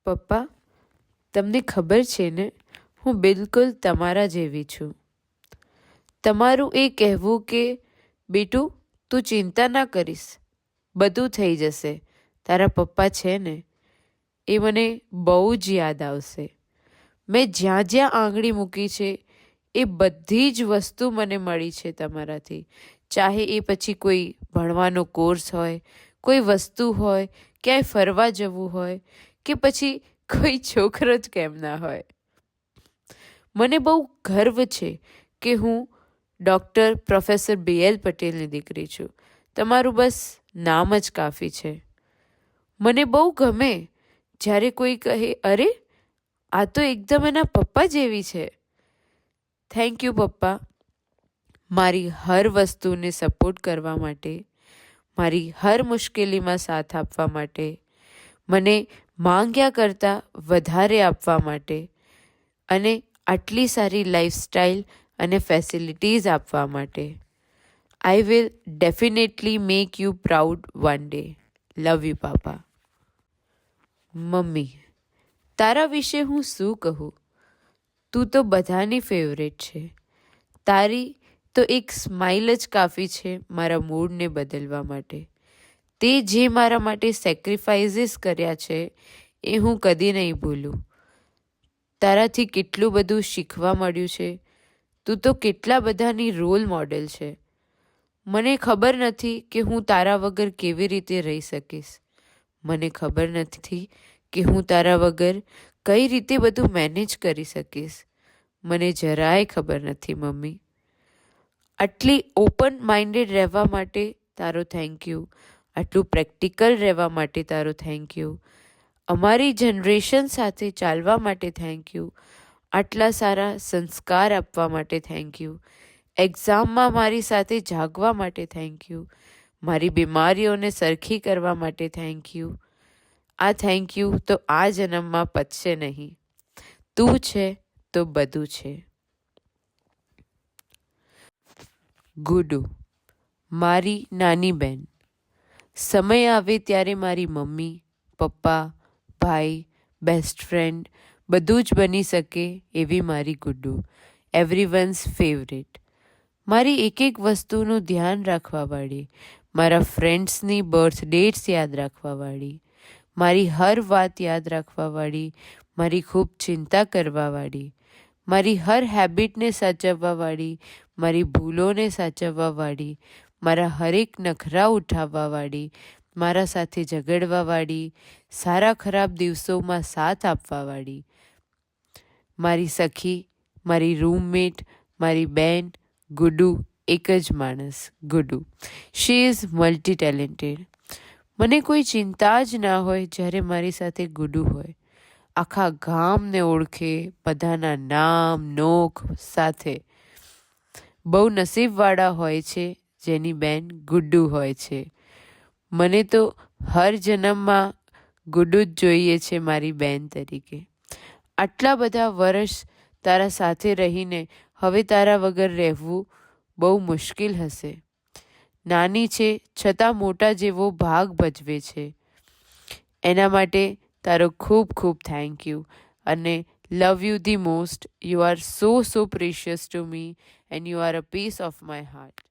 પપ્પા, તમને ખબર છે ને, હું બિલકુલ તમારા જેવી છું. તમારું એ કહેવું કે બેટું તું ચિંતા ના કરીશ, બધું થઈ જશે, તારા પપ્પા છે ને, એ મને બહુ જ યાદ આવશે. મેં જ્યાં જ્યાં આંગળી મૂકી છે એ બધી જ વસ્તુ મને મળી છે તમારાથી. ચાહે એ પછી કોઈ ભણવાનો કોર્સ હોય, કોઈ વસ્તુ હોય, ક્યાંય ફરવા જવું હોય, કે પછી કોઈ છોકરો જ કેમ ના હોય. મને બહુ ગર્વ છે કે હું ડૉક્ટર પ્રોફેસર BL પટેલની દીકરી છું. તમારું બસ નામ જ કાફી છે. મને બહુ ગમે જ્યારે કોઈ કહે, અરે આ તો એકદમ એના પપ્પા જેવી છે. થેન્ક યુ પપ્પા, મારી હર વસ્તુને સપોર્ટ કરવા માટે, મારી હર મુશ્કેલીમાં સાથ આપવા માટે, મને માંગ્યા કરતાં વધારે આપવા માટે, અને આટલી સારી લાઈફસ્ટાઈલ અને ફેસિલિટીઝ આપવા માટે. I will definitely make you proud one day. Love you papa. Mummy, તારા વિશે હું શું કહું? તું તો બધાની ફેવરેટ છે. તારી તો એક સ્માઇલ જ કાફી છે મારા મૂડને બદલવા માટે. તે જે મારા માટે સેક્રિફાઇસીસ કર્યા છે એ હું કદી નહીં ભૂલું. તારાથી કેટલું બધું શીખવા મળ્યું છે. તું તો કેટલા બધાની રોલ મોડેલ છે. મને ખબર નથી કે હું તારા વગર કેવી રીતે રહી શકીશ. મને ખબર નથી કે હું તારા વગર કઈ રીતે બધું મેનેજ કરી શકીશ. મને જરાય ખબર નથી મમ્મી. આટલી ઓપન માઇન્ડેડ રહેવા માટે તારો થેન્ક યુ. આટલું પ્રેક્ટિકલ રહેવા માટે તારો થેન્ક યુ. અમારી જનરેશન સાથે ચાલવા માટે થેન્ક યુ. આટલા સારા સંસ્કાર આપવા માટે થેન્ક યુ. એક્ઝામમાં મારી સાથે જાગવા માટે થેન્ક યુ. મારી બીમારીઓને સરખી કરવા માટે થેન્ક યુ. આ થેન્ક યુ તો આ જન્મમાં પતશે નહીં. તું છે તો બધું છે. ગુડુ, મારી નાની બહેન. સમય આવે ત્યારે મારી મમ્મી, પપ્પા, ભાઈ, બેસ્ટ ફ્રેન્ડ બધું જ બની શકે એવી મારી ગુડ્ડુ. એવરીવન્સ ફેવરેટ. મારી એક એક વસ્તુનું ધ્યાન રાખવાવાળી, મારા ફ્રેન્ડ્સની બર્થ ડેટ્સ યાદ રાખવાવાળી, મારી હર વાત યાદ રાખવાવાળી, મારી ખૂબ ચિંતા કરવાવાળી, મારી હર હેબિટને સાચવવાવાળી, મારી ભૂલોને સાચવવાવાળી, મારા હરેક નખરા ઉઠાવવાવાળી, મારા સાથે ઝઘડવાવાળી, સારા ખરાબ દિવસોમાં સાથ આપવાવાળી, મારી સખી, મારી રૂમમેટ, મારી બેન ગુડુ. એક જ માણસ Guddu. She is multi talented. મને કોઈ ચિંતા જ ના હોય જ્યારે મારી સાથે ગુડુ હોય. આખા ગામને ઓળખે, બધાના નામ નોખ સાથે. બહુ નસીબવાળા હોય છે જેની બેન ગુડ્ડુ હોય છે. મને તો હર જન્મમાં ગુડ્ડુ જ જોઈએ છે મારી બેન તરીકે. આટલા બધા વર્ષ તારા સાથે રહીને હવે તારા વગર રહેવું બહુ મુશ્કેલ હશે. નાની છે છતાં મોટા જેવો ભાગ ભજવે છે. એના માટે તારો ખૂબ ખૂબ થેન્ક યુ અને love you the most. You are so precious to me and you are a piece of my heart.